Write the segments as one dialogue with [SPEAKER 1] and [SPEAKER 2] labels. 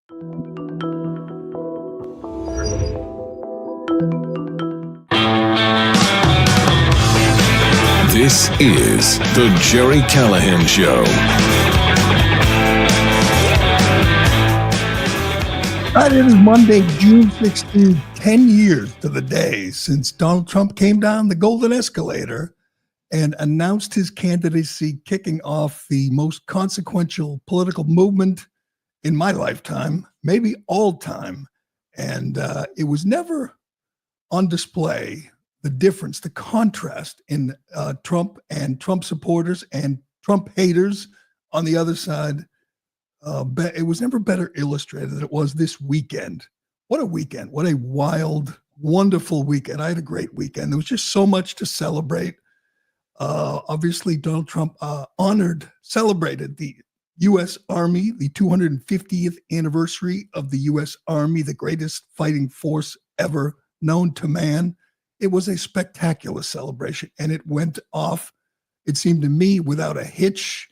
[SPEAKER 1] This is the Gerry Callahan Show.
[SPEAKER 2] Right, it is Monday, June 16th, 10 years to the day since Donald Trump came down the golden escalator and announced his candidacy, kicking off the most consequential political movement in my lifetime, maybe all time. And it was never on display, the difference, the contrast in Trump and Trump supporters and Trump haters on the other side. It was never better illustrated than it was this weekend. What a weekend. What a wild, wonderful weekend. I had a great weekend. There was just so much to celebrate. Obviously, Donald Trump celebrated the U.S. Army, the 250th anniversary of the U.S. Army, the greatest fighting force ever known to man. It was a spectacular celebration, and it went off, it seemed to me, without a hitch.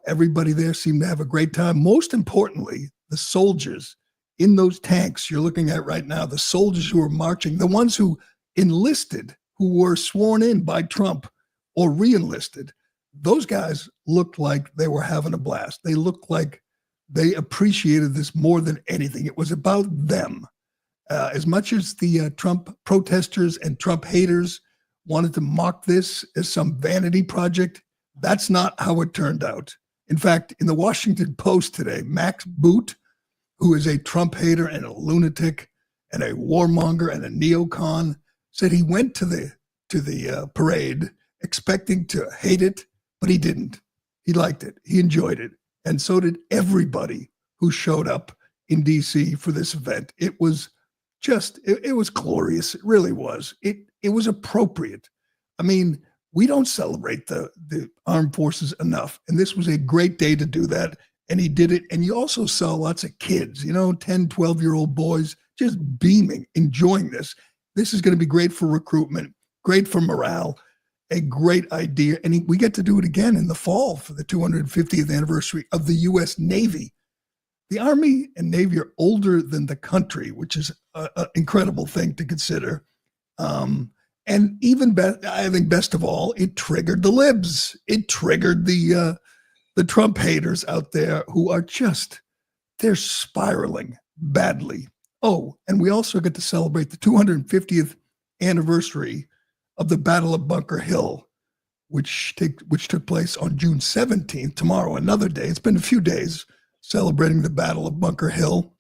[SPEAKER 2] Everybody there seemed to have a great time. Most importantly, the soldiers in those tanks you're looking at right now, the soldiers who were marching, the ones who enlisted, who were sworn in by Trump or re-enlisted, those guys looked like they were having a blast. They looked like they appreciated this more than anything. It was about them. As much as the Trump protesters and Trump haters wanted to mock this as some vanity project, that's not how it turned out. In fact, in the Washington Post today, Max Boot, who is a Trump hater and a lunatic and a warmonger and a neocon, said he went to the parade expecting to hate it, but he didn't. He liked it. He enjoyed it. And so did everybody who showed up in D.C. for this event. It was just, it was glorious. It really was. It was appropriate. I mean, we don't celebrate the armed forces enough. And this was a great day to do that. And he did it. And you also saw lots of kids, 10, 12-year-old boys just beaming, enjoying this. This is going to be great for recruitment, great for morale, a great idea. And we get to do it again in the fall for the 250th anniversary of the U.S. Navy. The Army and Navy are older than the country, which is an incredible thing to consider. And even I think best of all, it triggered the libs. It triggered the Trump haters out there who are they're spiraling badly. Oh, and we also get to celebrate the 250th anniversary of the Battle of Bunker Hill, which took place on June 17th, tomorrow, another day. It's been a few days celebrating the Battle of Bunker Hill,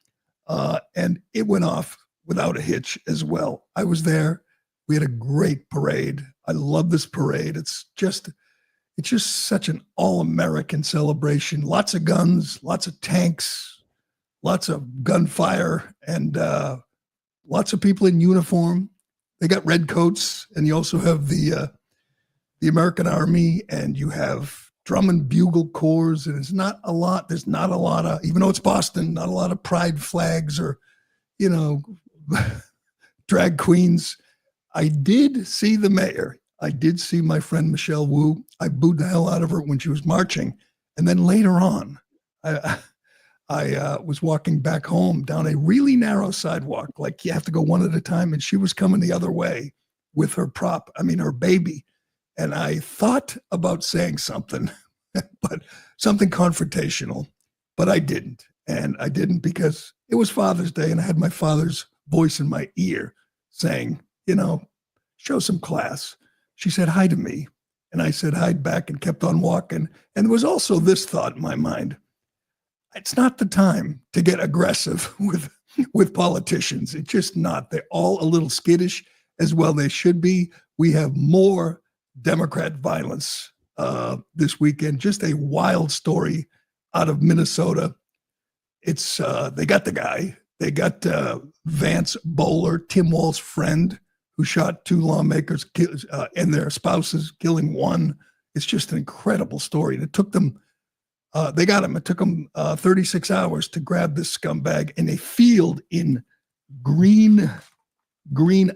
[SPEAKER 2] and it went off without a hitch as well. I was there. We had a great parade. I love this parade. It's just such an all-American celebration. Lots of guns, lots of tanks, lots of gunfire, and lots of people in uniform. They got red coats, and you also have the American Army, and you have drum and bugle corps, and there's not a lot of, even though it's Boston, not a lot of pride flags or, drag queens. I did see the mayor. I did see my friend Michelle Wu. I booed the hell out of her when she was marching. And then later on, I was walking back home down a really narrow sidewalk, like you have to go one at a time. And she was coming the other way with her her baby. And I thought about saying something, but something confrontational, but I didn't. And I didn't because it was Father's Day and I had my father's voice in my ear saying, show some class. She said hi to me. And I said hi back and kept on walking. And there was also this thought in my mind. It's not the time to get aggressive with politicians. It's just not. They're all a little skittish, as well they should be. We have more Democrat violence this weekend. Just a wild story out of Minnesota. It's they got the guy. They got Vance Bowler, Tim Walz's friend, who shot two lawmakers and their spouses, killing one. It's just an incredible story. And it took them, they got him. It took them 36 hours to grab this scumbag in a field in Green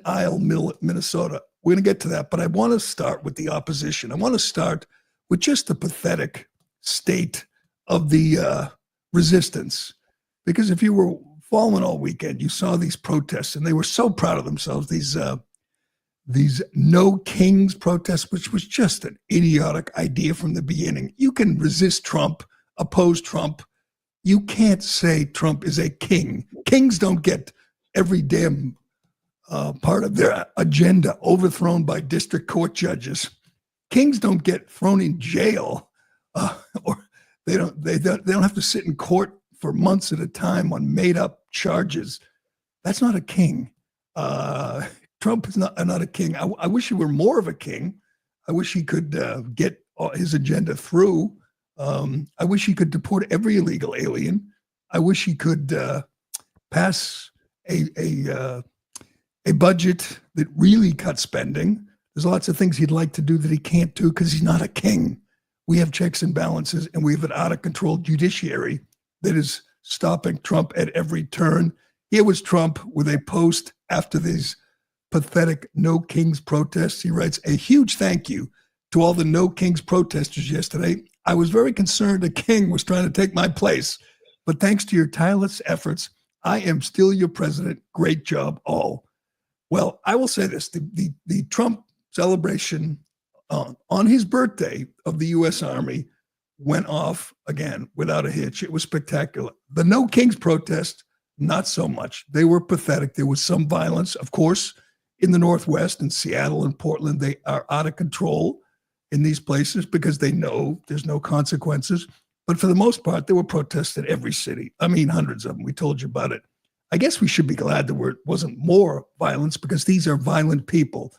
[SPEAKER 2] Isle, Minnesota. We're going to get to that, but I want to start with the opposition. I want to start with just the pathetic state of the resistance. Because if you were following all weekend, you saw these protests, and they were so proud of themselves. These No Kings protests, which was just an idiotic idea from the beginning. You can resist Trump, oppose Trump. You can't say Trump is a king. Kings don't get every damn part of their agenda overthrown by district court judges. Kings don't get thrown in jail, or they don't have to sit in court for months at a time on made up charges. That's not a king. Trump is not a king. I wish he were more of a king. I wish he could get his agenda through. I wish he could deport every illegal alien. I wish he could pass a budget that really cut spending. There's lots of things he'd like to do that he can't do because he's not a king. We have checks and balances, and we have an out-of-control judiciary that is stopping Trump at every turn. Here was Trump with a post after these pathetic No Kings protests. He writes, "A huge thank you to all the No Kings protesters yesterday. I was very concerned a king was trying to take my place, but thanks to your tireless efforts, I am still your president. Great job, all." Well, I will say this, the Trump celebration on his birthday of the U.S. Army went off again without a hitch. It was spectacular. The No Kings protest, not so much. They were pathetic. There was some violence, of course, in the Northwest, in Seattle and Portland. They are out of control in these places because they know there's no consequences. But for the most part, there were protests in every city. I mean, hundreds of them. We told you about it. I guess we should be glad there wasn't more violence because these are violent people.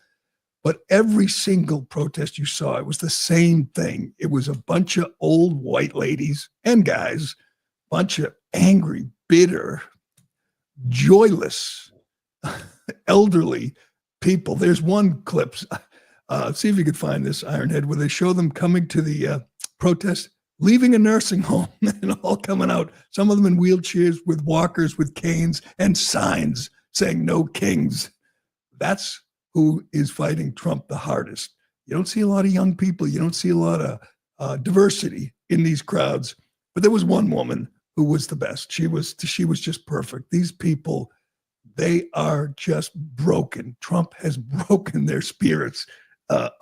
[SPEAKER 2] But every single protest you saw, it was the same thing. It was a bunch of old white ladies and guys, bunch of angry, bitter, joyless, elderly people. There's one clip. See if you could find this, Ironhead, where they show them coming to the protest, leaving a nursing home and all coming out. Some of them in wheelchairs with walkers, with canes and signs saying no kings. That's who is fighting Trump the hardest. You don't see a lot of young people. You don't see a lot of diversity in these crowds. But there was one woman who was the best. She was just perfect. These people, they are just broken. Trump has broken their spirits.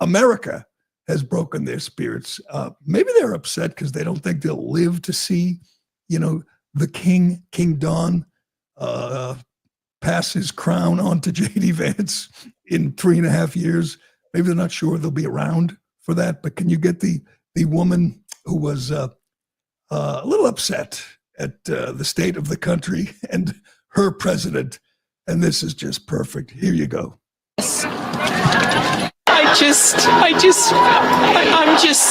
[SPEAKER 2] America has broken their spirits. Maybe they're upset because they don't think they'll live to see, the King Don, pass his crown on to J.D. Vance in 3.5 years. Maybe they're not sure they'll be around for that. But can you get the woman who was a little upset at the state of the country and her president? And this is just perfect. Here you go.
[SPEAKER 3] I'm just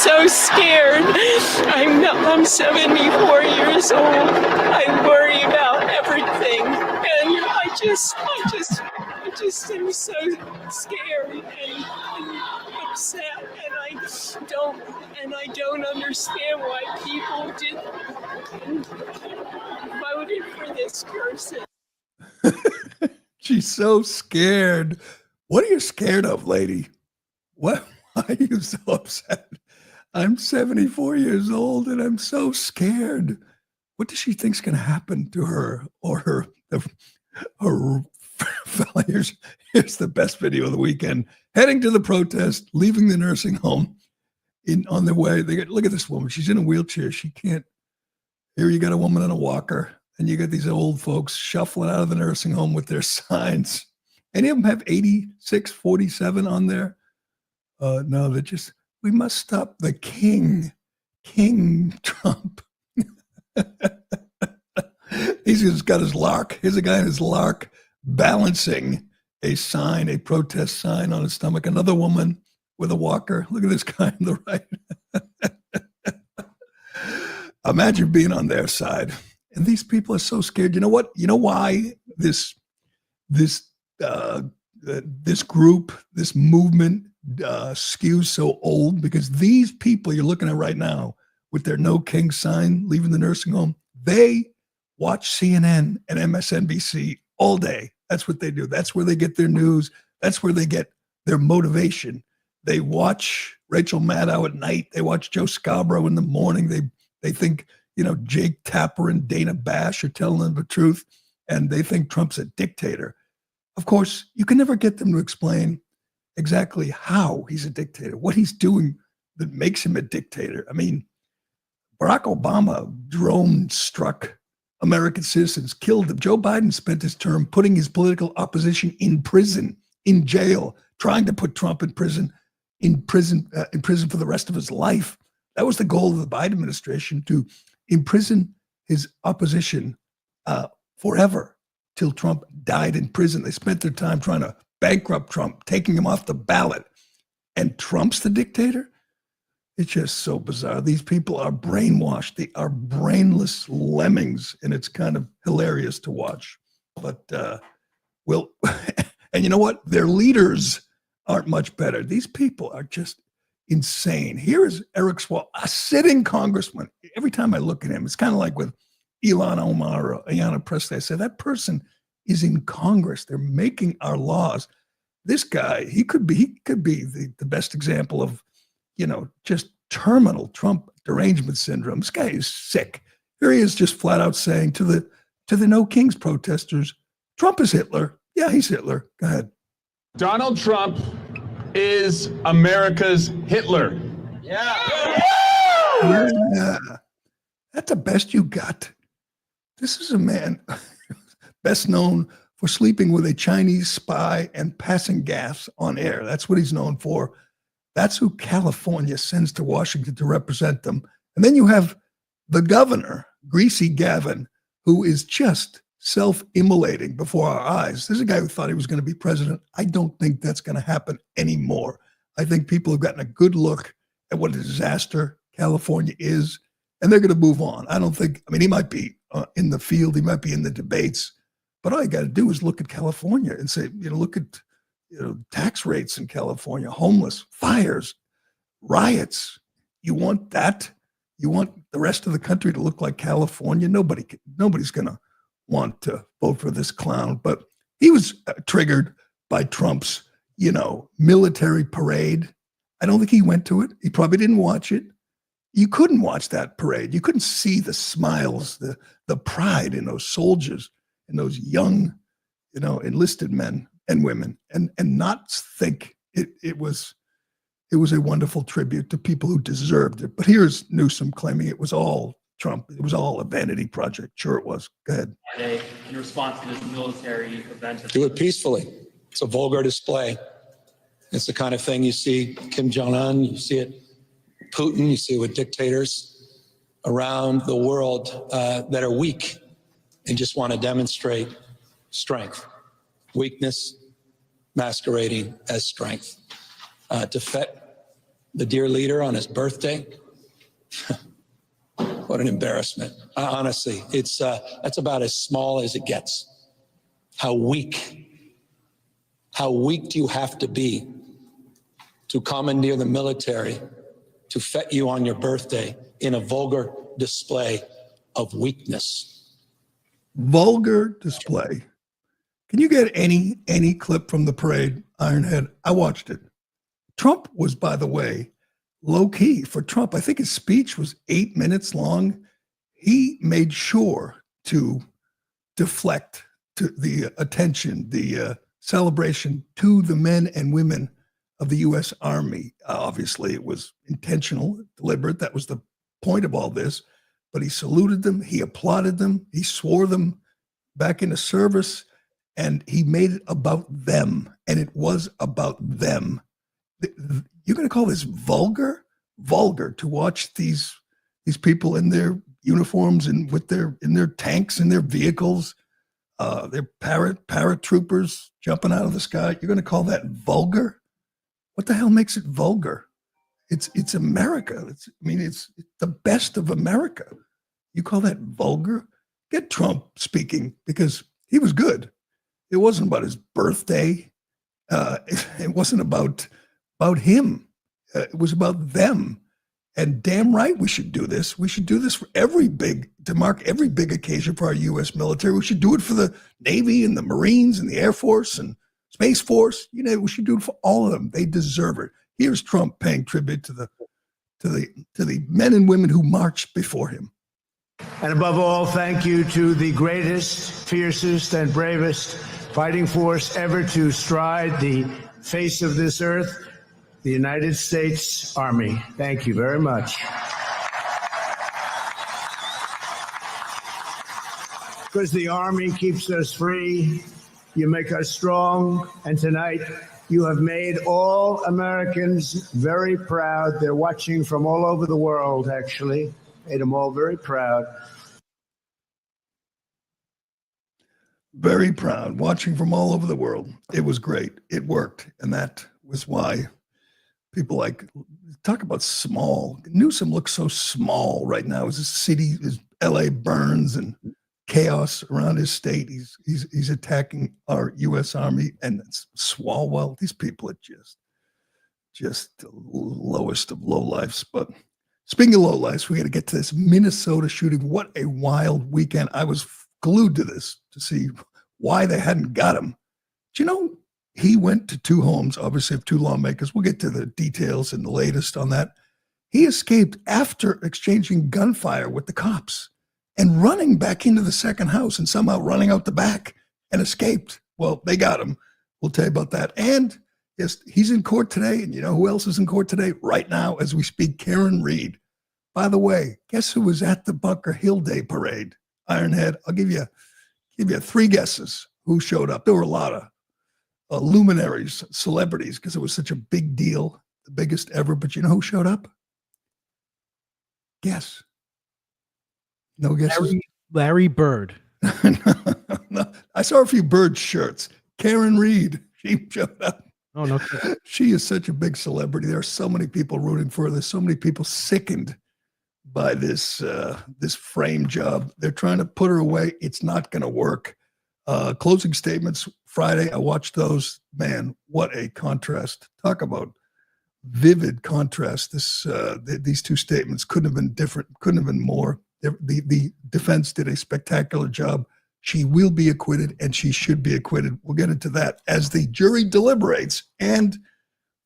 [SPEAKER 3] so scared. I'm 74 years old. I worry about everything, and I just am so scared and upset, and I don't understand why people voted for this person.
[SPEAKER 2] She's so scared. What are you scared of, lady? Why are you so upset? I'm 74 years old and I'm so scared. What does she think's going to happen to her or her fella? Here's the best video of the weekend. Heading to the protest, leaving the nursing home. On their way, look at this woman. She's in a wheelchair. She can't. Here you got a woman in a walker, and you got these old folks shuffling out of the nursing home with their signs. Any of them have 86, 47 on there? No, they're just, we must stop the King Trump. He's just got his lark. Here's a guy in his lark balancing a protest sign on his stomach. Another woman with a walker. Look at this guy on the right. Imagine being on their side. And these people are so scared. You know what? You know why this group, this movement skews so old? Because these people you're looking at right now with their No King sign, leaving the nursing home, they watch CNN and MSNBC all day. That's what they do. That's where they get their news. That's where they get their motivation. They watch Rachel Maddow at night. They watch Joe Scarborough in the morning. They think, Jake Tapper and Dana Bash are telling them the truth, and they think Trump's a dictator. Of course, you can never get them to explain exactly how he's a dictator, what he's doing that makes him a dictator. I mean, Barack Obama drone struck American citizens, killed them. Joe Biden spent his term putting his political opposition in prison, in jail, trying to put Trump in prison for the rest of his life. That was the goal of the Biden administration, to imprison his opposition forever till Trump died in prison. They spent their time trying to bankrupt Trump, taking him off the ballot. And Trump's the dictator? It's just so bizarre. These people are brainwashed. They are brainless lemmings, and it's kind of hilarious to watch. But, and you know what? Their leaders aren't much better. These people are just insane. Here is Eric Swalwell, a sitting congressman. Every time I look at him, it's kind of like with Ilhan Omar or Ayanna Pressley. I say, that person is in Congress. They're making our laws. This guy, he could be the best example of, just terminal Trump derangement syndrome. This guy is sick. Here he is, just flat out saying to the No Kings protesters, Trump is Hitler. Yeah, he's Hitler. Go ahead.
[SPEAKER 4] Donald Trump is America's Hitler.
[SPEAKER 2] Yeah. That's the best you got. This is a man best known for sleeping with a Chinese spy and passing gas on air. That's what he's known for. That's who California sends to Washington to represent them. And then you have the governor, Greasy Gavin, who is just self-immolating before our eyes. There's a guy who thought he was going to be president. I don't think that's going to happen anymore. I think people have gotten a good look at what a disaster California is, and they're going to move on. He might be in the field, he might be in the debates, but all you got to do is look at California and say, look at tax rates in California, homeless, fires, riots. You want that? You want the rest of the country to look like California? Nobody's going to want to vote for this clown. But he was triggered by Trump's, military parade. I don't think he went to it. He probably didn't watch it. You couldn't watch that parade. You couldn't see the smiles, the pride in those soldiers, in those young, enlisted men and women, and not think it was a wonderful tribute to people who deserved it. But here's Newsom claiming it was all Trump. It was all a vanity project. Sure it was. Go ahead.
[SPEAKER 5] In response to this military event.
[SPEAKER 6] Do it peacefully. It's a vulgar display. It's the kind of thing you see Kim Jong-un, you see it Putin, you see it with dictators around the world that are weak and just want to demonstrate strength. Weakness masquerading as strength. To fet the dear leader on his birthday, what an embarrassment. Honestly, that's about as small as it gets. How weak do you have to be to commandeer the military to fet you on your birthday in a vulgar display of weakness?
[SPEAKER 2] Vulgar display. Can you get any clip from the parade, Ironhead? I watched it. Trump was, by the way, low key. For Trump, I think his speech was 8 minutes long. He made sure to deflect to the attention, the celebration to the men and women of the U.S. Army. Obviously, it was intentional, deliberate. That was the point of all this. But he saluted them. He applauded them. He swore them back into service. And he made it about them. And it was about them. You're going to call this vulgar? Vulgar to watch these people in their uniforms and in their tanks and their vehicles, their paratroopers jumping out of the sky. You're going to call that vulgar? What the hell makes it vulgar? It's America. It's the best of America. You call that vulgar? Get Trump speaking, because he was good. It wasn't about his birthday. It wasn't about him. It was about them. And damn right we should do this. We should do this for to mark every big occasion for our U.S. military. We should do it for the Navy and the Marines and the Air Force and Space Force. We should do it for all of them. They deserve it. Here's Trump paying tribute to the men and women who marched before him.
[SPEAKER 7] And above all, thank you to the greatest, fiercest, and bravest fighting force ever to stride the face of this earth, the United States Army. Thank you very much. Because the Army keeps us free, you make us strong, and tonight you have made all Americans very proud. They're watching from all over the world, actually. Made them all very proud.
[SPEAKER 2] Very proud, watching from all over the world. It was great. It worked. And that was why people like talk about small. Newsom looks so small right now as a city, as LA burns and chaos around his state. He's attacking our U.S. Army and Swalwell. These people are just the lowest of lowlifes. But speaking of lowlifes, we got to get to this Minnesota shooting. What a wild weekend. I was glued to this to see why they hadn't got him. Do you know he went to two homes, obviously of two lawmakers. We'll get to the details and the latest on that. He escaped after exchanging gunfire with the cops and running back into the second house and somehow running out the back and escaped. Well, they got him. We'll tell you about that. And yes, he's in court today. And you know who else is in court today? Right now, as we speak, Karen Reed. By the way, guess who was at the Bunker Hill Day parade? Ironhead. I'll give you three guesses who showed up. There were a lot of luminaries, celebrities, because it was such a big deal, the biggest ever. But you know who showed up? Guess. No guesses?
[SPEAKER 8] Larry Bird.
[SPEAKER 2] No, I saw a few Bird shirts. Karen Reed, she showed up.
[SPEAKER 8] Oh, no.
[SPEAKER 2] She is such a big celebrity. There are so many people rooting for her. There's so many people sickened by this frame job. They're trying to put her away. It's not going to work. Closing statements Friday. I watched those. Man, what a contrast. Talk about vivid contrast. These two statements couldn't have been different, couldn't have been more. The defense did a spectacular job. She will be acquitted, and she should be acquitted. We'll get into that as the jury deliberates, and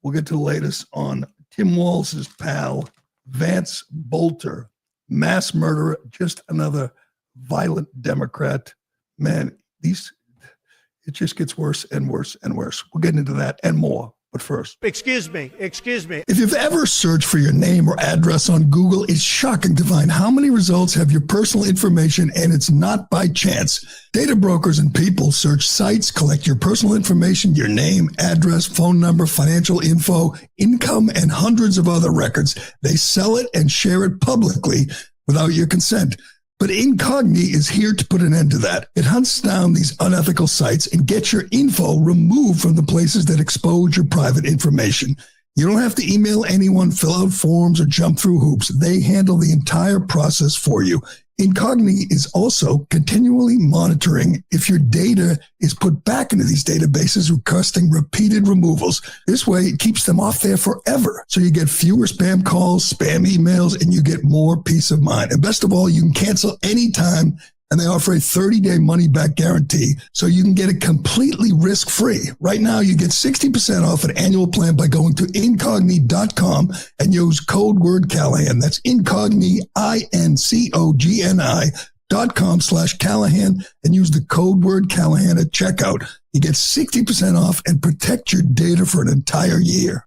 [SPEAKER 2] we'll get to the latest on Tim Walz's pal, Vance Bolter, mass murderer, just another violent Democrat. Man, it just gets worse and worse and worse. We'll get into that and more. But first,
[SPEAKER 7] Excuse me.
[SPEAKER 2] if you've ever searched for your name or address on Google, it's shocking to find how many results have your personal information, and it's not by chance. Data brokers and people search sites, collect your personal information, your name, address, phone number, financial info, income, and hundreds of other records. They sell it and share it publicly without your consent. But Incogni is here to put an end to that. It hunts down these unethical sites and gets your info removed from the places that expose your private information. You don't have to email anyone, fill out forms, or jump through hoops. They handle the entire process for you. Incogni is also continually monitoring if your data is put back into these databases, requesting repeated removals. This way, it keeps them off there forever. So you get fewer spam calls, spam emails, and you get more peace of mind. And best of all, you can cancel anytime, and they offer a 30-day money-back guarantee, so you can get it completely risk-free. Right now, you get 60% off an annual plan by going to incogni.com and use code word Callahan. That's incogni, incogni.com/Callahan, and use the code word Callahan at checkout. You get 60% off and protect your data for an entire year.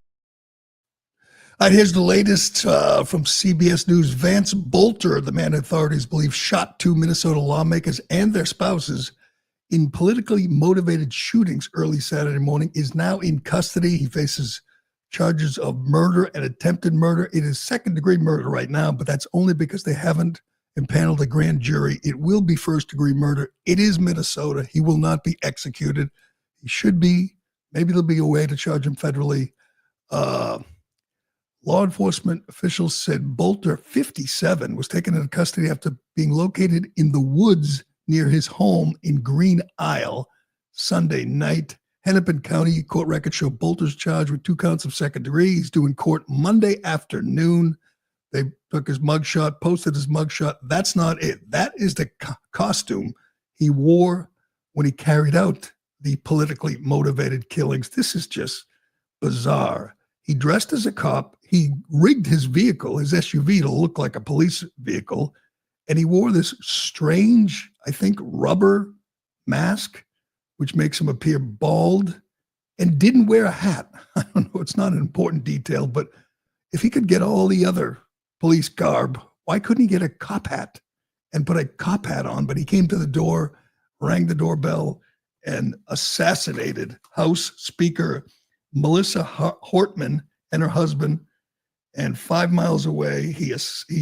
[SPEAKER 2] All right, here's the latest from CBS News. Vance Bolter, the man authorities believe shot two Minnesota lawmakers and their spouses in politically motivated shootings early Saturday morning, is now in custody. He faces charges of murder and attempted murder. It is second-degree murder right now, but that's only because they haven't impaneled a grand jury. It will be first-degree murder. It is Minnesota. He will not be executed. He should be. Maybe there'll be a way to charge him federally. Law enforcement officials said Bolter, 57, was taken into custody after being located in the woods near his home in Green Isle Sunday night. Hennepin County court records show Bolter's charged with 2 counts of second degree. He's due in court Monday afternoon. They took his mugshot, posted his mugshot. That's not it. That is the costume he wore when he carried out the politically motivated killings. This is just bizarre. He dressed as a cop. He rigged his vehicle, his SUV, to look like a police vehicle. And he wore this strange, I think, rubber mask, which makes him appear bald, and didn't wear a hat. I don't know, it's not an important detail, but if he could get all the other police garb, why couldn't he get a cop hat and put a cop hat on? But he came to the door, rang the doorbell, and assassinated House Speaker Melissa Hortman and her husband. And 5 miles away, he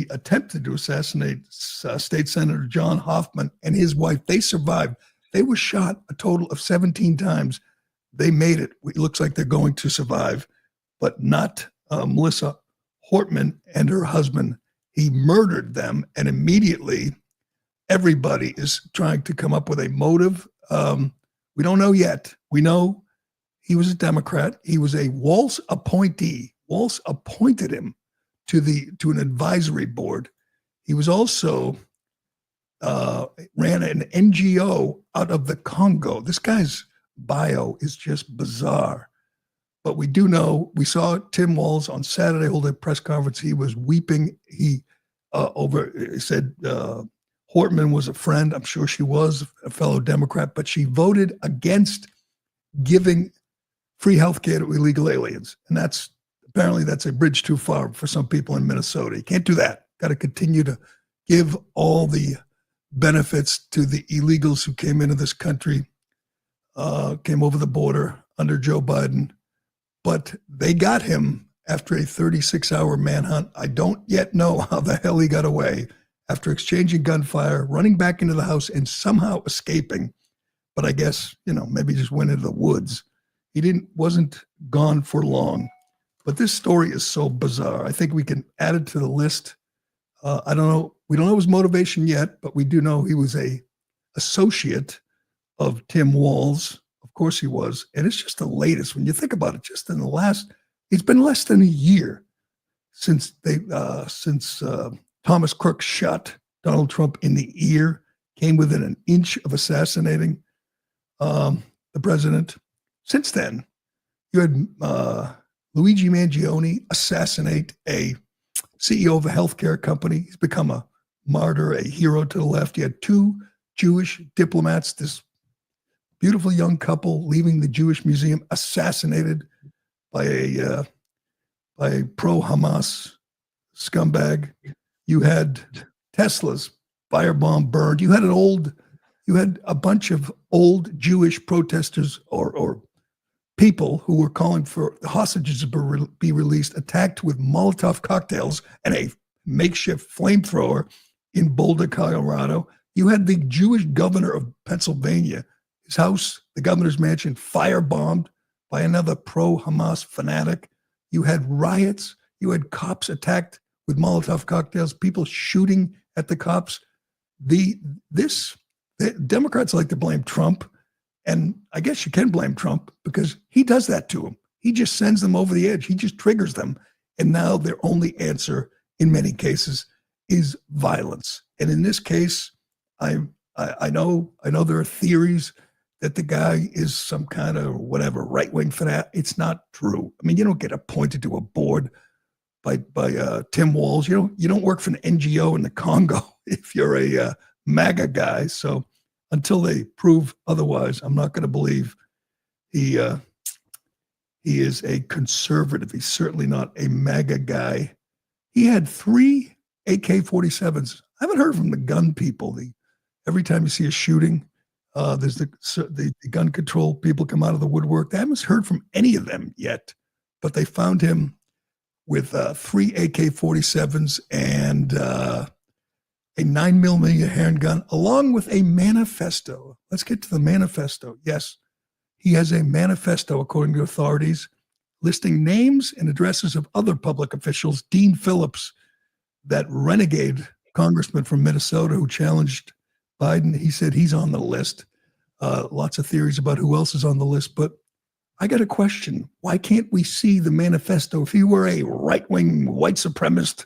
[SPEAKER 2] attempted to assassinate State Senator John Hoffman and his wife. They survived. They were shot a total of 17 times. They made it. It looks like they're going to survive, but not Melissa Hortman and her husband. He murdered them, and immediately everybody is trying to come up with a motive. We don't know yet. We know he was a Democrat. He was a Walz appointee. Walz appointed him to an advisory board. He was also ran an NGO out of the Congo. This guy's bio is just bizarre. But we do know, we saw Tim Walz on Saturday hold a press conference. He was weeping. He said Hortman was a friend. I'm sure she was a fellow Democrat, but she voted against giving free health care to illegal aliens. And apparently that's a bridge too far for some people in Minnesota. You can't do that. Got to continue to give all the benefits to the illegals who came into this country, came over the border under Joe Biden. But they got him after a 36-hour manhunt. I don't yet know how the hell he got away after exchanging gunfire, running back into the house, and somehow escaping. But I guess, maybe just went into the woods. He wasn't gone for long. But this story is so bizarre. I think we can add it to the list. I don't know. We don't know his motivation yet, but we do know he was a associate of Tim Walz. Of course he was. And it's just the latest. When you think about it, just in it's been less than a year since Thomas Crook shot Donald Trump in the ear, came within an inch of assassinating the president. Since then, you had Luigi Mangione assassinate a CEO of a healthcare company. He's become a martyr, a hero to the left. You had 2 Jewish diplomats, this beautiful young couple leaving the Jewish Museum, assassinated by a pro-Hamas scumbag. You had Tesla's firebomb burned. You had a bunch of old Jewish protesters or people who were calling for the hostages to be released, attacked with Molotov cocktails and a makeshift flamethrower in Boulder, Colorado. You had the Jewish governor of Pennsylvania, his house, the governor's mansion, firebombed by another pro-Hamas fanatic. You had riots. You had cops attacked with Molotov cocktails, people shooting at the cops. The Democrats like to blame Trump. And I guess you can blame Trump because he does that to them. He just sends them over the edge. He just triggers them. And now their only answer in many cases is violence. And in this case, I know there are theories that the guy is some kind of right-wing fanatic. It's not true. I mean, you don't get appointed to a board by Tim Walz. You don't work for an NGO in the Congo if you're a MAGA guy. So until they prove otherwise, I'm not going to believe he is a conservative. He's certainly not a MAGA guy. He had 3 AK-47s. I haven't heard from the gun people. Every time you see a shooting, there's the gun control people come out of the woodwork. I haven't heard from any of them yet, but they found him with 3 AK-47s and a 9mm handgun, along with a manifesto. Let's get to the manifesto. Yes, he has a manifesto, according to authorities, listing names and addresses of other public officials. Dean Phillips, that renegade congressman from Minnesota who challenged Biden, he said he's on the list. Lots of theories about who else is on the list, but I got a question. Why can't we see the manifesto? If he were a right-wing, white supremacist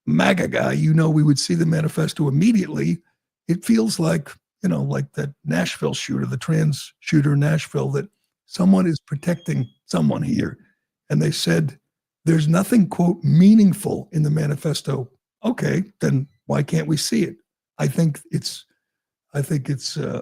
[SPEAKER 2] MAGA guy, we would see the manifesto immediately. It feels like, like that Nashville shooter, the trans shooter in Nashville, that someone is protecting someone here. And they said, there's nothing, quote, meaningful in the manifesto. Okay, then why can't we see it? I think it's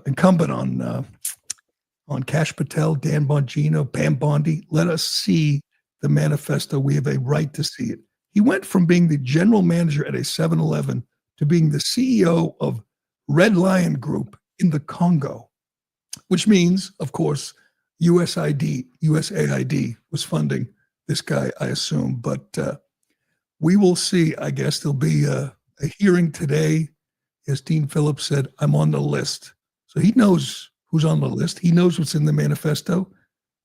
[SPEAKER 2] incumbent on Kash Patel, Dan Bongino, Pam Bondi. Let us see the manifesto. We have a right to see it. He went from being the general manager at a 7-Eleven to being the CEO of Red Lion Group in the Congo, which means, of course, USAID was funding this guy, I assume. But we will see. I guess there'll be a hearing today. As Dean Phillips said, I'm on the list. So he knows who's on the list. He knows what's in the manifesto,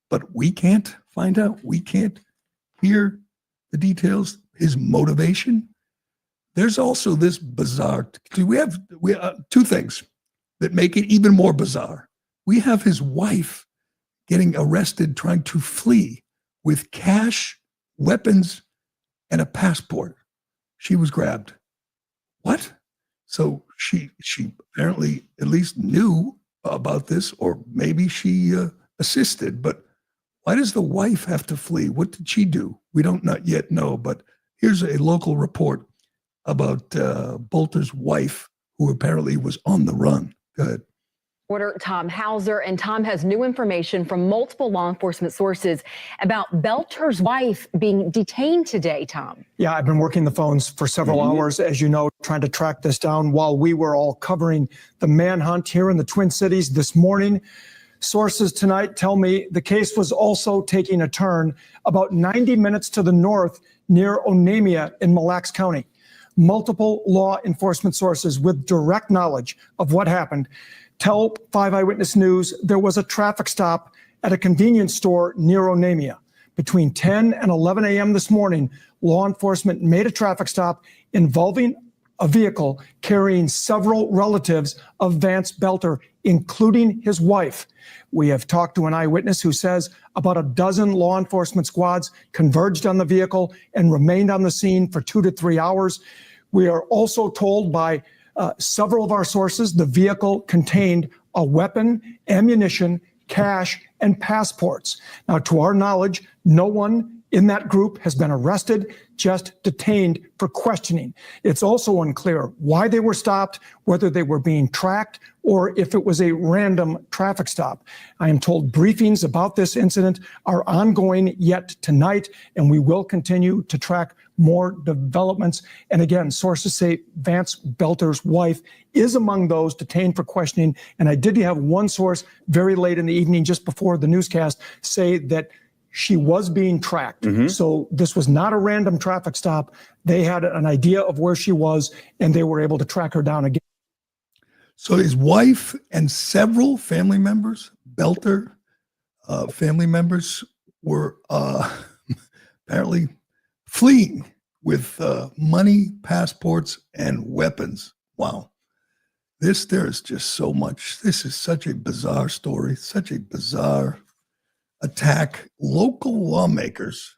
[SPEAKER 2] but we can't find out. We can't hear the details, his motivation. There's also this bizarre, we have two things that make it even more bizarre. We have his wife getting arrested trying to flee with cash, weapons, and a passport. She was grabbed. What? So she apparently at least knew about this, or maybe she assisted. But why does the wife have to flee? What did she do? We don't not yet know. But here's a local report about Bolter's wife, who apparently was on the run. Go ahead.
[SPEAKER 8] Reporter Tom Hauser, and Tom has new information from multiple law enforcement sources about Belter's wife being detained today, Tom.
[SPEAKER 9] Yeah, I've been working the phones for several hours, as you know, trying to track this down while we were all covering the manhunt here in the Twin Cities this morning. Sources tonight tell me the case was also taking a turn about 90 minutes to the north near Onamia in Mille Lacs County. Multiple law enforcement sources with direct knowledge of what happened tell 5 Eyewitness News there was a traffic stop at a convenience store near Onamia. Between 10 and 11 a.m. this morning, law enforcement made a traffic stop involving a vehicle carrying several relatives of Vance Belter, including his wife. We have talked to an eyewitness who says about a dozen law enforcement squads converged on the vehicle and remained on the scene for 2 to 3 hours. We are also told by several of our sources the vehicle contained a weapon, ammunition, cash, and passports. Now, to our knowledge, no one in that group has been arrested, just detained for questioning. It's also unclear why they were stopped, whether they were being tracked, or if it was a random traffic stop. I am told briefings about this incident are ongoing yet tonight, and we will continue to track more developments. And again, sources say Vance Belter's wife is among those detained for questioning. And I did have one source very late in the evening, just before the newscast, say that she was being tracked. So this was not a random traffic stop. They had an idea of where she was, and they were able to track her down again.
[SPEAKER 2] So his wife and several family members, Belter family members, were apparently fleeing with money, passports, and weapons. Wow. There is just so much. This is such a bizarre story, such a bizarre attack. Local lawmakers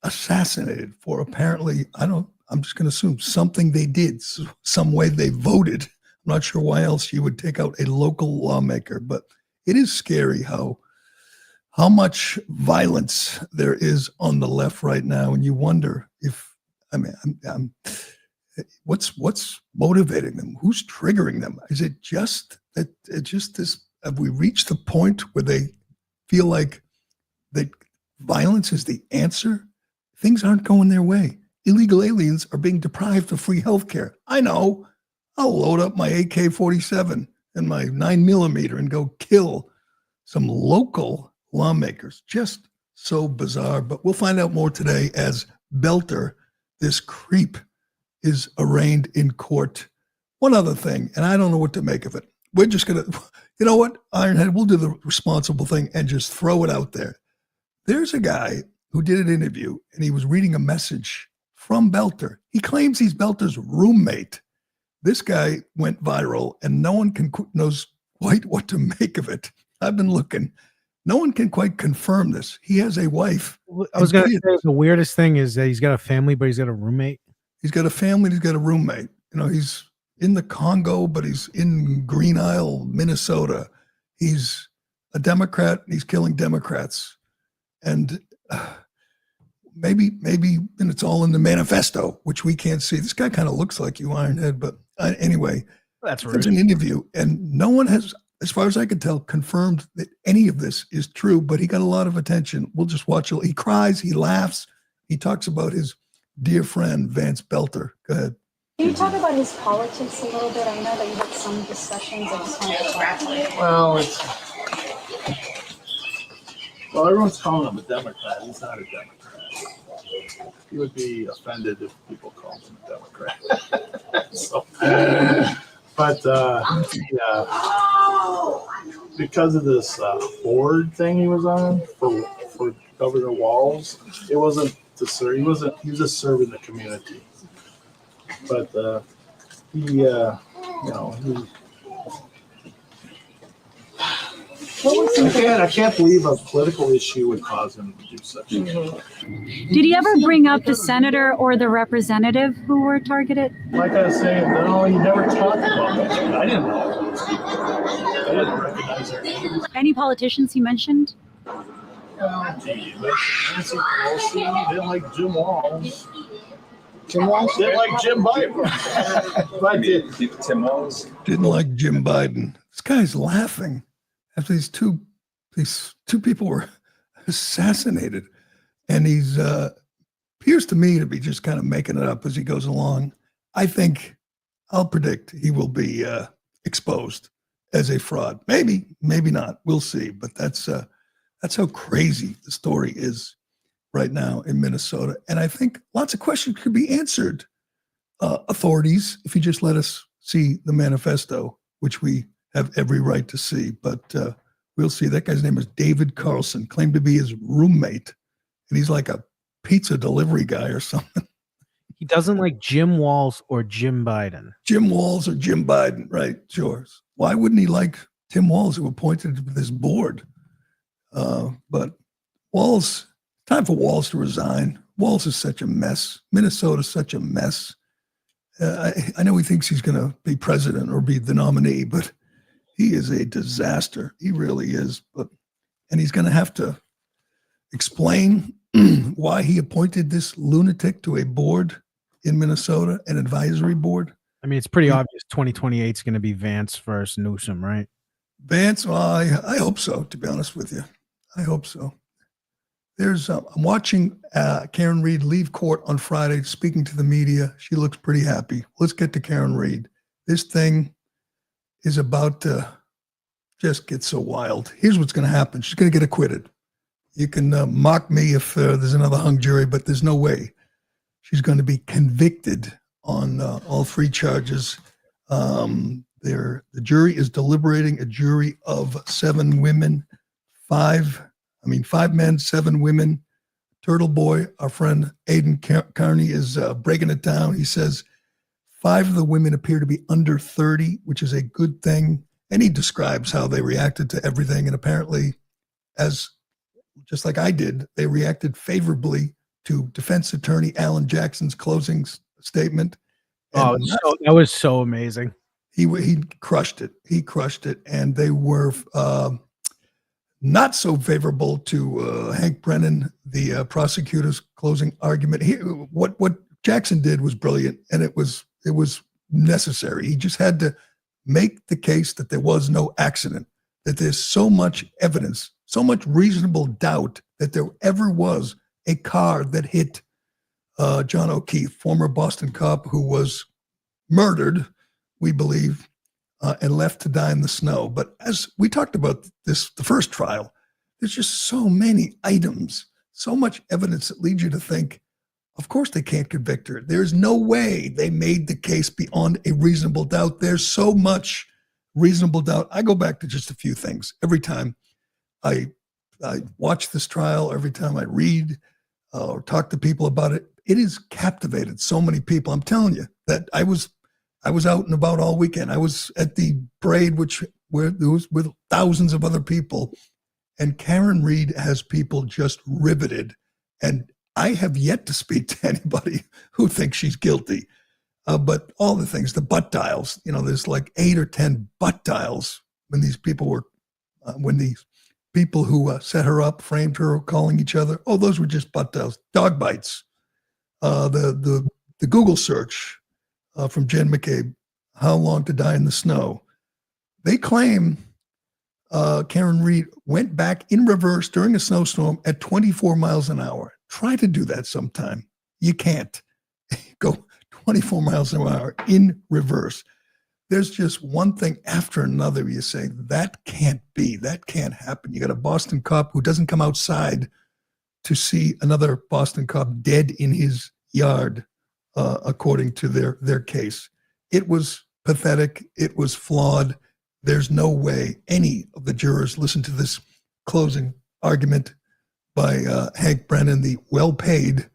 [SPEAKER 2] assassinated for apparently, I'm just going to assume something they did, some way they voted. I'm not sure why else you would take out a local lawmaker, but it is scary how much violence there is on the left right now. And you wonder if, what's motivating them? Who's triggering them? Is it just that have we reached the point where they feel like that violence is the answer? Things aren't going their way. Illegal aliens are being deprived of free health care. I know. I'll load up my AK-47 and my 9mm and go kill some local lawmakers. Just so bizarre. But we'll find out more today as Belter, this creep, is arraigned in court. One other thing, and I don't know what to make of it. We're just going to, you know what, Ironhead, we'll do the responsible thing and just throw it out there. There's a guy who did an interview, and he was reading a message from Belter. He claims he's Belter's roommate. This guy went viral, and no one knows quite what to make of it. I've been looking. No one can quite confirm this. He has a wife.
[SPEAKER 10] I was going to say the weirdest thing is that he's got a family, but he's got a roommate.
[SPEAKER 2] He's got a family. He's got a roommate. You know, he's in the Congo, but he's in Green Isle, Minnesota. He's a Democrat. And he's killing Democrats. And maybe, and it's all in the manifesto, which we can't see. This guy kind of looks like you, Ironhead. But anyway,
[SPEAKER 10] That's
[SPEAKER 2] It's
[SPEAKER 10] rude.
[SPEAKER 2] an interview, and no one has, as far as I can tell, confirmed that any of this is true, but he got a lot of attention. We'll just watch. He cries, he laughs, he talks about his dear friend, Vance Belter. Go ahead.
[SPEAKER 11] Can you talk about his politics a little bit? I know that you had some discussions. I just wanted to clarify.
[SPEAKER 12] Well, everyone's calling him a Democrat. He's not a Democrat. He would be offended if people called him a Democrat. So, but yeah, because of this board thing he was on for Governor Walz, it wasn't to serve. He was just serving the community. But he. I can't believe a political issue would cause him to do such a thing.
[SPEAKER 11] Did he ever bring up the senator or the representative who were targeted?
[SPEAKER 12] Like I was saying, no, he never talked about that. I didn't know those people. I didn't recognize their names.
[SPEAKER 11] Any politicians he mentioned?
[SPEAKER 12] Gee, Nancy Pelosi, didn't like Jim Walz. Jim Walz? Didn't like Jim Biden. But Tim Walz.
[SPEAKER 2] Didn't like Jim Biden. This guy's laughing after these two people were assassinated, and he's appears to me to be just kind of making it up as he goes along. I'll predict he will be exposed as a fraud. Maybe not. We'll see. But that's how crazy the story is right now in Minnesota. And I think lots of questions could be answered. Authorities, if you just let us see the manifesto, which we have every right to see, but we'll see. That guy's name is David Carlson, claimed to be his roommate, and he's like a pizza delivery guy or something.
[SPEAKER 10] He doesn't like Jim Walz or Jim Biden.
[SPEAKER 2] Jim Walz or Jim Biden, right? Sure. Why wouldn't he like Tim Walz, who appointed to this board? But Walz, time for Walz to resign. Walz is such a mess. Minnesota's such a mess. I know he thinks he's going to be president or be the nominee, but he is a disaster. He really is. And he's going to have to explain why he appointed this lunatic to a board in Minnesota, an advisory board.
[SPEAKER 10] I mean, it's pretty obvious 2028 is going to be Vance versus Newsom, right?
[SPEAKER 2] Vance, well, I hope so, to be honest with you. I hope so. I'm watching Karen Reed leave court on Friday, speaking to the media. She looks pretty happy. Let's get to Karen Reed. This thing is about to just get so wild. Here's what's going to happen. She's going to get acquitted. You can mock me if there's another hung jury, but there's no way. She's going to be convicted on all three charges. The jury is deliberating, a jury of 7 women, 5 men, 7 women. Turtle Boy, our friend Aiden Carney, is breaking it down. He says 5 of the women appear to be under 30, which is a good thing. And he describes how they reacted to everything. And apparently, just like I did, they reacted favorably to defense attorney Alan Jackson's closing statement. And
[SPEAKER 10] that was so amazing.
[SPEAKER 2] He crushed it. He crushed it. And they were not so favorable to Hank Brennan, the prosecutor's closing argument. What Jackson did was brilliant, and it was necessary. He just had to make the case that there was no accident, that there's so much evidence, so much reasonable doubt that there ever was a car that hit John O'Keefe, former Boston cop who was murdered, we believe, and left to die in the snow. But as we talked about this, the first trial, there's just so many items, so much evidence that leads you to think, of course they can't convict her. There's no way they made the case beyond a reasonable doubt. There's so much reasonable doubt. I go back to just a few things. Every time I watch this trial, every time I read or talk to people about it, it has captivated so many people. I'm telling you that I was out and about all weekend. I was at the parade, where there was with thousands of other people, and Karen Reed has people just riveted. And I have yet to speak to anybody who thinks she's guilty. But all the things, the butt dials, there's like 8 or 10 butt dials when these people who set her up, framed her, were calling each other. Oh, those were just butt dials. Dog bites. The Google search from Jen McCabe. How Long to Die in the Snow. They claim Karen Read went back in reverse during a snowstorm at 24 miles an hour. Try to do that sometime. You can't go 24 miles an hour in reverse. There's just one thing after another. You say, that can't be, that can't happen. You got a Boston cop who doesn't come outside to see another Boston cop dead in his yard, according to their case. It was pathetic. It was flawed. There's no way any of the jurors listened to this closing argument by Hank Brennan, the well-paid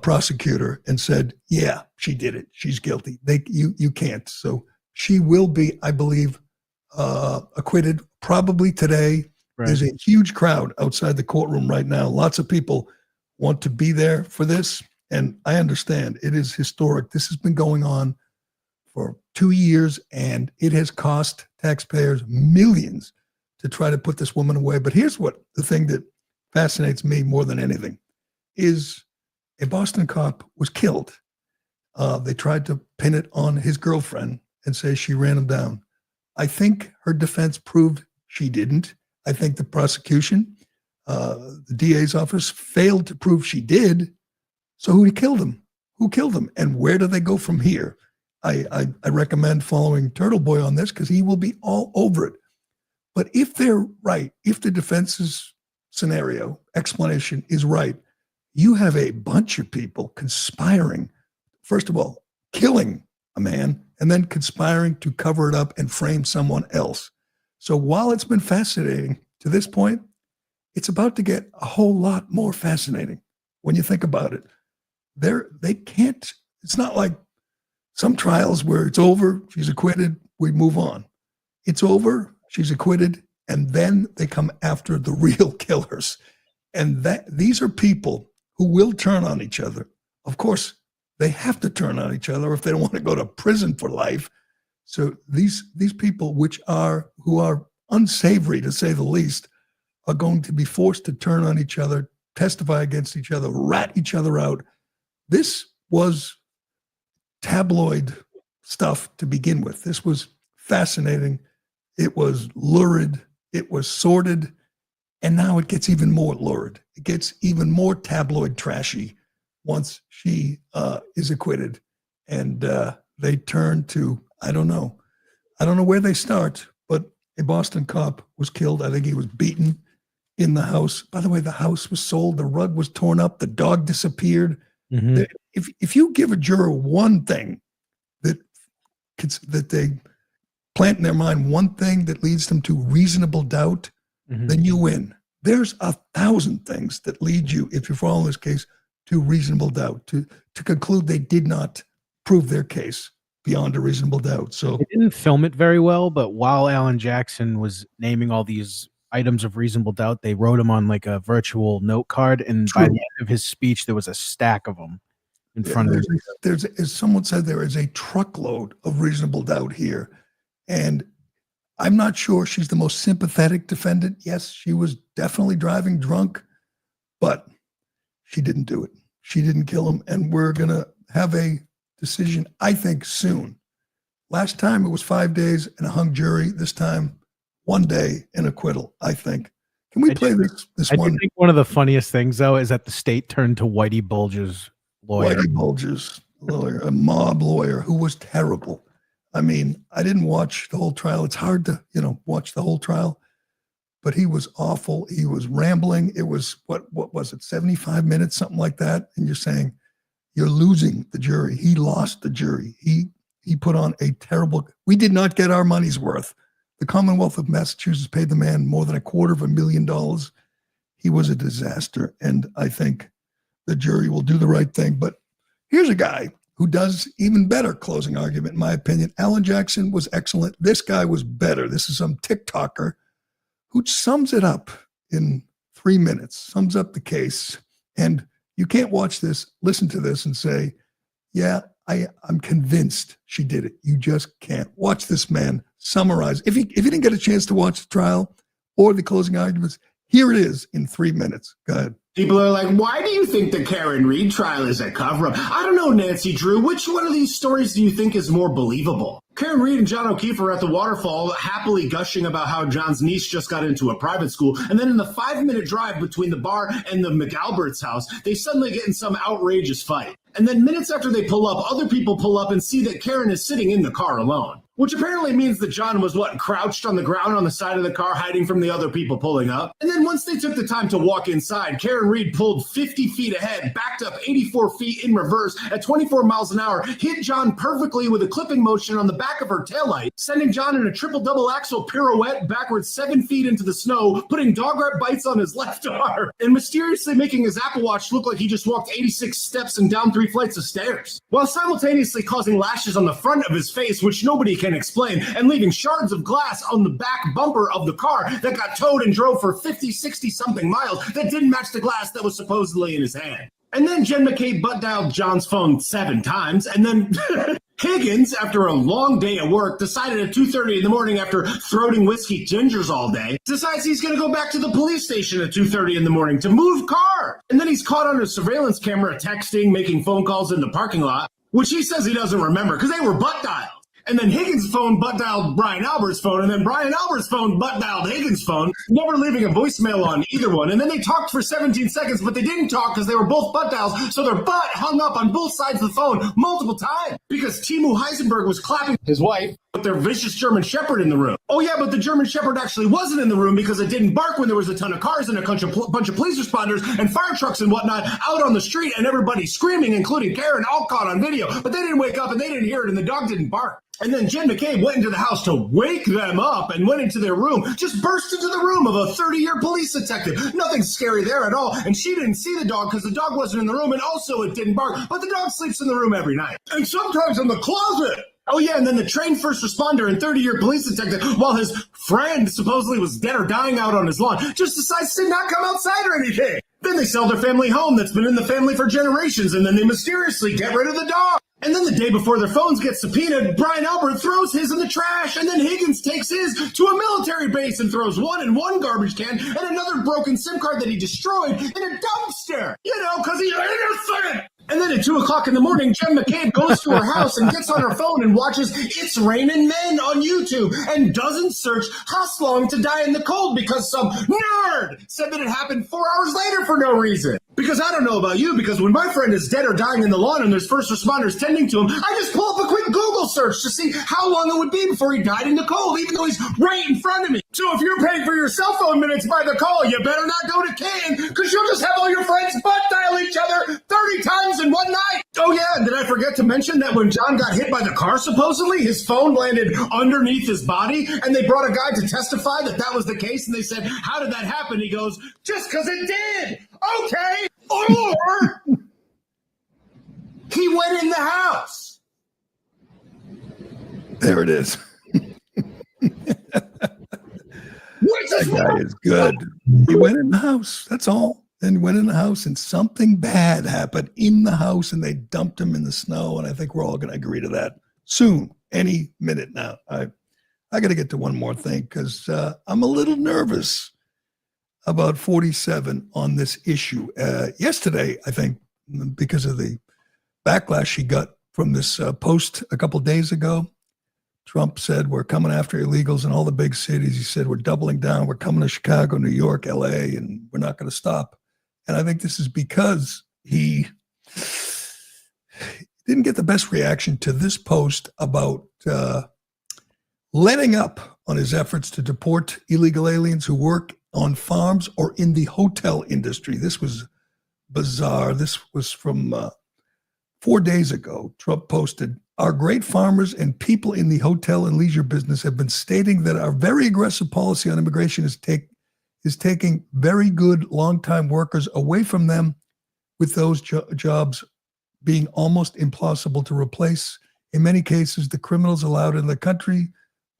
[SPEAKER 2] prosecutor, and said, yeah, she did it. She's guilty. You can't. So she will be, I believe, acquitted probably today. Right. There's a huge crowd outside the courtroom right now. Lots of people want to be there for this. And I understand it is historic. This has been going on for 2 years, and it has cost taxpayers millions to try to put this woman away. But here's what the thing that fascinates me more than anything is a Boston cop was killed. They tried to pin it on his girlfriend and say she ran him down. I think her defense proved she didn't. I think the prosecution, the DA's office, failed to prove she did. So who killed him? Who killed him? And where do they go from here? I recommend following Turtle Boy on this because he will be all over it. But if they're right, if the defense's scenario explanation is right, you have a bunch of people conspiring, first of all, killing a man, and then conspiring to cover it up and frame someone else. So while it's been fascinating to this point, it's about to get a whole lot more fascinating when you think about it. They can't, it's not like some trials where it's over, she's acquitted, we move on. It's over, she's acquitted, and then they come after the real killers. And these are people who will turn on each other. Of course, they have to turn on each other if they don't want to go to prison for life. So these people who are unsavory, to say the least, are going to be forced to turn on each other, testify against each other, rat each other out. This was tabloid stuff to begin with. This was fascinating. It was lurid. It was sordid. And now it gets even more lurid. It gets even more tabloid trashy once she is acquitted. And they turn to, I don't know where they start, but a Boston cop was killed. I think he was beaten in the house. By the way, the house was sold. The rug was torn up. The dog disappeared. Mm-hmm. If you give a juror one thing that they plant in their mind, one thing that leads them to reasonable doubt, mm-hmm. then you win. There's 1,000 things that lead you, if you follow this case, to reasonable doubt, to conclude they did not prove their case beyond a reasonable doubt. So
[SPEAKER 10] they didn't film it very well, but while Alan Jackson was naming all these items of reasonable doubt, they wrote them on like a virtual note card, and by the end of his speech, there was a stack of them in front of him.
[SPEAKER 2] There's, as someone said, there is a truckload of reasonable doubt here, and I'm not sure she's the most sympathetic defendant. Yes, she was definitely driving drunk, but she didn't do it. She didn't kill him, and we're gonna have a decision, I think, soon. Last time it was 5 days and a hung jury. This time, 1 day and acquittal, I think. Can we play this one?
[SPEAKER 10] I think one of the funniest things, though, is that the state turned to Whitey Bulger's lawyer.
[SPEAKER 2] Whitey Bulger's lawyer, a mob lawyer who was terrible. I mean, I didn't watch the whole trial. It's hard to, watch the whole trial, but he was awful. He was rambling. It was, what was it, 75 minutes, something like that. And you're saying, you're losing the jury. He lost the jury. He put on a terrible, we did not get our money's worth. The Commonwealth of Massachusetts paid the man more than $250,000. He was a disaster. And I think the jury will do the right thing. But here's a guy who does even better closing argument, in my opinion. Alan Jackson was excellent. This guy was better. This is some TikToker who sums it up in 3 minutes, sums up the case. And you can't watch this, listen to this and say, yeah, I'm convinced she did it. You just can't. Watch this man summarize. If you didn't get a chance to watch the trial or the closing arguments, Here it is in 3 minutes. Go ahead.
[SPEAKER 13] People are like, why do you think the Karen Reed trial is a cover-up? I don't know, Nancy Drew. Which one of these stories do you think is more believable? Karen Reed and John O'Keefe are at the waterfall happily gushing about how John's niece just got into a private school. And then in the 5-minute drive between the bar and the McAlbert's house, they suddenly get in some outrageous fight. And then minutes after they pull up, other people pull up and see that Karen is sitting in the car alone. Which apparently means that John was, crouched on the ground on the side of the car, hiding from the other people pulling up. And then once they took the time to walk inside, Karen Reed pulled 50 feet ahead, backed up 84 feet in reverse at 24 miles an hour, hit John perfectly with a clipping motion on the back of her taillight, sending John in a triple-double axle pirouette backwards 7 feet into the snow, putting dog-rep bites on his left arm, and mysteriously making his Apple Watch look like he just walked 86 steps and down 3 flights of stairs, while simultaneously causing lashes on the front of his face, which nobody can explain, and leaving shards of glass on the back bumper of the car that got towed and drove for 50, 60 something miles that didn't match the glass that was supposedly in his hand. And then Jen McCabe butt dialed John's phone 7 times, and then Higgins, after a long day at work, decided at 2:30 in the morning after throating whiskey gingers all day, decides he's going to go back to the police station at 2:30 in the morning to move car. And then he's caught on a surveillance camera texting, making phone calls in the parking lot, which he says he doesn't remember because they were butt dialed. And then Higgins' phone butt dialed Brian Albert's phone, and then Brian Albert's phone butt dialed Higgins' phone, never leaving a voicemail on either one. And then they talked for 17 seconds, but they didn't talk because they were both butt dials, so their butt hung up on both sides of the phone multiple times because Timu Heisenberg was clapping his wife with their vicious German Shepherd in the room. Oh yeah, but the German Shepherd actually wasn't in the room because it didn't bark when there was a ton of cars and a bunch of police responders and fire trucks and whatnot out on the street and everybody screaming, including Karen, all caught on video. But they didn't wake up and they didn't hear it and the dog didn't bark. And then Jen McCabe went into the house to wake them up and went into their room, just burst into the room of a 30-year police detective. Nothing scary there at all. And she didn't see the dog because the dog wasn't in the room and also it didn't bark. But the dog sleeps in the room every night. And sometimes in the closet. Oh yeah, and then the trained first responder and 30-year police detective, while his friend supposedly was dead or dying out on his lawn, just decides to not come outside or anything. Then they sell their family home that's been in the family for generations, and then they mysteriously get rid of the dog. And then the day before their phones get subpoenaed, Brian Albert throws his in the trash, and then Higgins takes his to a military base and throws one in one garbage can and another broken SIM card that he destroyed in a dumpster, because he's innocent. And then at 2 o'clock in the morning, Jen McCabe goes to her house and gets on her phone and watches It's Raining Men on YouTube and doesn't search Haslong to die in the cold because some nerd said that it happened 4 hours later for no reason. Because I don't know about you, because when my friend is dead or dying in the lawn and there's first responders tending to him, I just pull up a quick Google search to see how long it would be before he died in the cold, even though he's right in front of me. So if you're paying for your cell phone minutes by the call, you better not go to Kane, because you'll just have all your friends butt dial each other 30 times in one night. Oh yeah, and did I forget to mention that when John got hit by the car, supposedly, his phone landed underneath his body, and they brought a guy to testify that that was the case, and they said, how did that happen? He goes, just because it did. Okay. Or he went in the house.
[SPEAKER 2] There it is. That guy is good. He went in the house. That's all. Then went in the house and something bad happened in the house and they dumped him in the snow. And I think we're all going to agree to that soon, any minute now. I got to get to one more thing because I'm a little nervous about 47 on this issue. Yesterday, I think, because of the backlash she got from this post a couple of days ago, Trump said, we're coming after illegals in all the big cities. He said, we're doubling down. We're coming to Chicago, New York, LA, and we're not going to stop. And I think this is because he didn't get the best reaction to this post about letting up on his efforts to deport illegal aliens who work on farms or in the hotel industry. This was bizarre. This was from 4 days ago. Trump posted, our great farmers and people in the hotel and leisure business have been stating that our very aggressive policy on immigration is taking very good long-time workers away from them, with those jobs being almost impossible to replace. In many cases, the criminals allowed in the country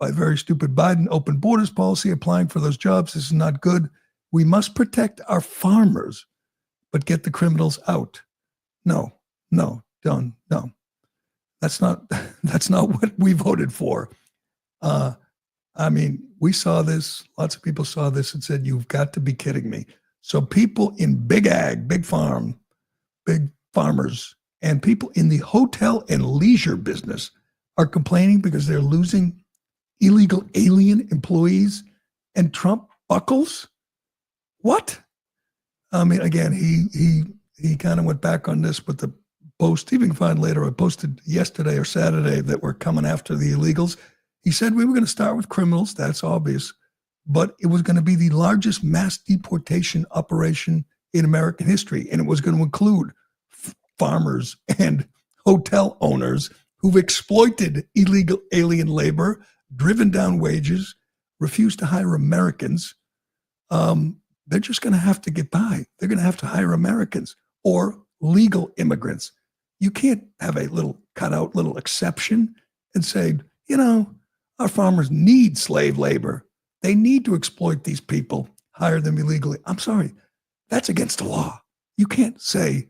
[SPEAKER 2] by very stupid Biden open borders policy applying for those jobs. This is not good. We must protect our farmers, but get the criminals out. No. That's not what we voted for. I mean, we saw this, lots of people saw this and said, you've got to be kidding me. So people in big ag, big farm, big farmers, and people in the hotel and leisure business are complaining because they're losing illegal alien employees, and Trump buckles? What? I mean, again, he kind of went back on this with the post. You can find later, I posted yesterday or Saturday that we're coming after the illegals. He said we were going to start with criminals. That's obvious. But it was going to be the largest mass deportation operation in American history. And it was going to include farmers and hotel owners who've exploited illegal alien labor, driven down wages, refused to hire Americans. They're just going to have to get by. They're going to have to hire Americans or legal immigrants. You can't have a little cutout, little exception and say, you know, our farmers need slave labor. They need to exploit these people, hire them illegally. I'm sorry, that's against the law. You can't say,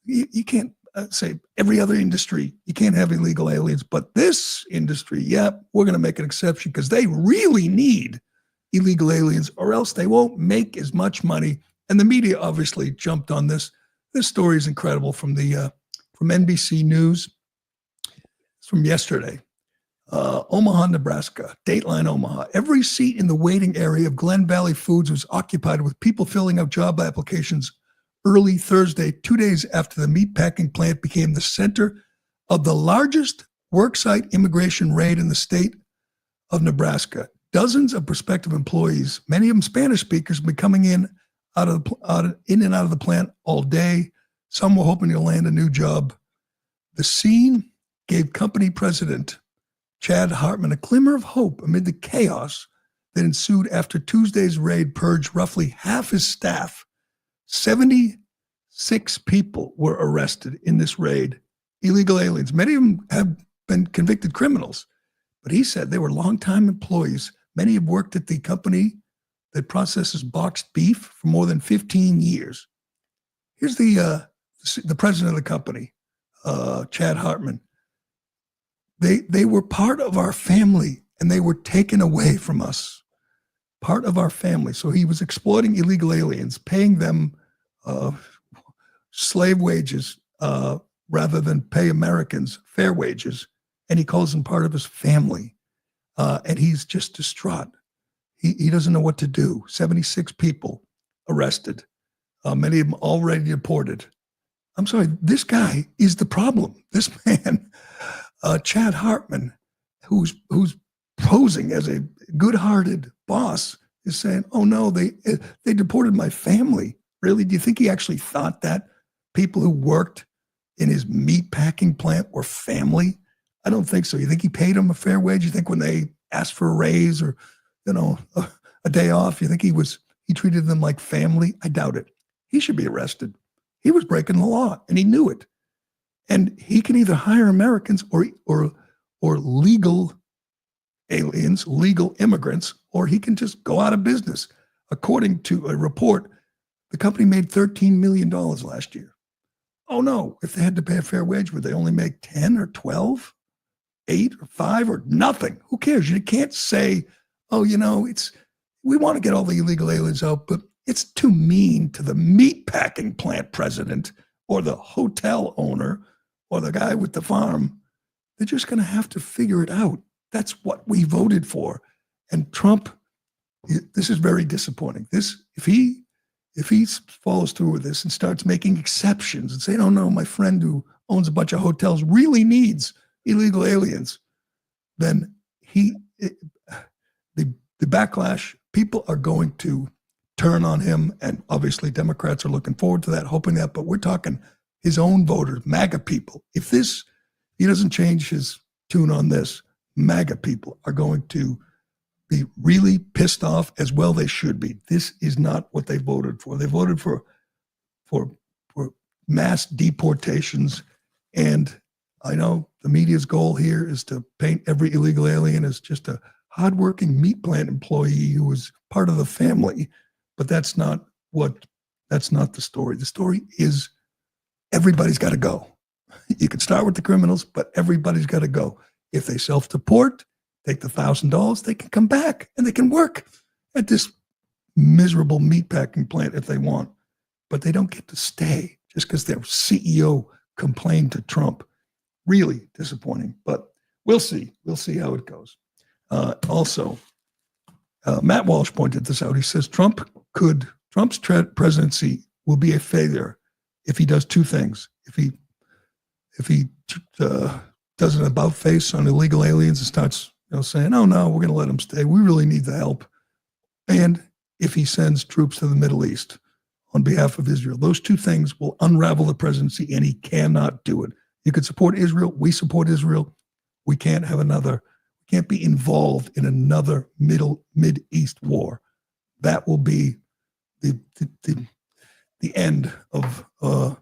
[SPEAKER 2] you can't say every other industry, you can't have illegal aliens, but this industry, yeah, we're going to make an exception because they really need illegal aliens or else they won't make as much money. And the media obviously jumped on this. This story is incredible from NBC News. It's from yesterday. Omaha, Nebraska, Dateline Omaha. Every seat in the waiting area of Glen Valley Foods was occupied with people filling out job applications early Thursday, 2 days after the meatpacking plant became the center of the largest worksite immigration raid in the state of Nebraska. Dozens of prospective employees, many of them Spanish speakers, have been coming in and out of the plant all day. Some were hoping to land a new job. The scene gave company president Chad Hartman a glimmer of hope amid the chaos that ensued after Tuesday's raid purged roughly half his staff. 76 people were arrested in this raid, illegal aliens. Many of them have been convicted criminals, but he said they were longtime employees. Many have worked at the company that processes boxed beef for more than 15 years. Here's the president of the company, Chad Hartman. They were part of our family and they were taken away from us. Part of our family. So he was exploiting illegal aliens, paying them slave wages rather than pay Americans fair wages. And he calls them part of his family. And he's just distraught. He doesn't know what to do. 76 people arrested, many of them already deported. I'm sorry, this guy is the problem. This man, Chad Hartman, who's posing as a good-hearted boss, is saying, "Oh no, they deported my family." Really? Do you think he actually thought that people who worked in his meat packing plant were family? I don't think so. You think he paid them a fair wage? You think when they asked for a raise or, you know, a day off, you think he treated them like family? I doubt it. He should be arrested. He was breaking the law and he knew it. And he can either hire Americans or legal aliens, legal immigrants, or he can just go out of business. According to a report, the company made $13 million last year. Oh no, if they had to pay a fair wage, would they only make 10 or 12, 8 or 5 or nothing? Who cares? You can't say, oh, you know, we want to get all the illegal aliens out, but it's too mean to the meatpacking plant president or the hotel owner or the guy with the farm. They're just going to have to figure it out. That's what we voted for. And Trump, this is very disappointing. If he follows through with this and starts making exceptions and saying, "Oh no, my friend who owns a bunch of hotels really needs illegal aliens," then the backlash, people are going to turn on him. And obviously Democrats are looking forward to that, hoping that, but we're talking his own voters, MAGA people. If he doesn't change his tune on this, MAGA people are going to be really pissed off, as well they should be. This is not what they voted for. They voted for mass deportations. And I know the media's goal here is to paint every illegal alien as just a hardworking meat plant employee who was part of the family. But that's not the story. The story is everybody's got to go. You can start with the criminals, but everybody's got to go. If they self-deport, take the $1,000, they can come back and they can work at this miserable meatpacking plant if they want. But they don't get to stay just because their CEO complained to Trump. Really disappointing, but we'll see. We'll see how it goes. Also, Matt Walsh pointed this out. He says Trump's presidency will be a failure if he does two things. If he does an about face on illegal aliens and starts saying, oh no, we're going to let them stay. We really need the help. And if he sends troops to the Middle East on behalf of Israel, those two things will unravel the presidency, and he cannot do it. You could support Israel. We support Israel. We can't be involved in another Mid-East war. That will be the end of a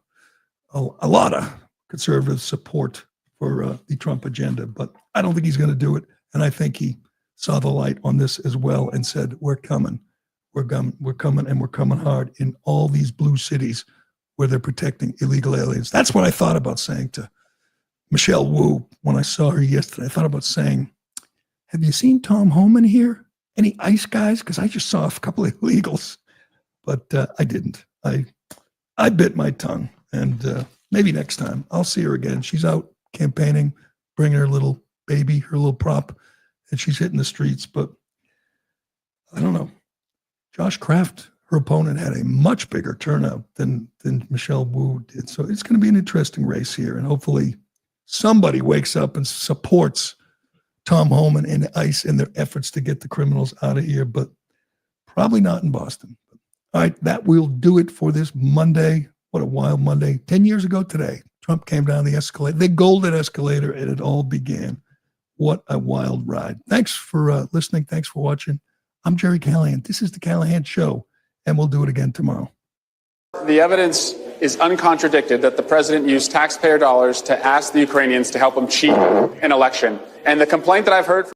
[SPEAKER 2] lot of conservative support for the Trump agenda. But I don't think he's going to do it. And I think he saw the light on this as well and said, we're coming. We're coming, and we're coming hard in all these blue cities where they're protecting illegal aliens. That's what I thought about saying to Michelle Wu when I saw her yesterday. I thought about saying, have you seen Tom Homan here? Any ICE guys? Because I just saw a couple of illegals, but I didn't. I bit my tongue, and maybe next time I'll see her again. She's out campaigning, bringing her little baby, her little prop, and she's hitting the streets. But I don't know. Josh Kraft, her opponent, had a much bigger turnout than Michelle Wu did. So it's going to be an interesting race here, and hopefully somebody wakes up and supports Tom Homan and ICE in their efforts to get the criminals out of here, but probably not in Boston. All right, that will do it for this Monday. What a wild Monday. 10 years ago today, Trump came down the escalator, the golden escalator, and it all began. What a wild ride. Thanks for listening. Thanks for watching. I'm Gerry Callahan. This is The Callahan Show, and we'll do it again tomorrow.
[SPEAKER 14] The evidence is uncontradicted that the president used taxpayer dollars to ask the Ukrainians to help him cheat an election. And the complaint that I've heard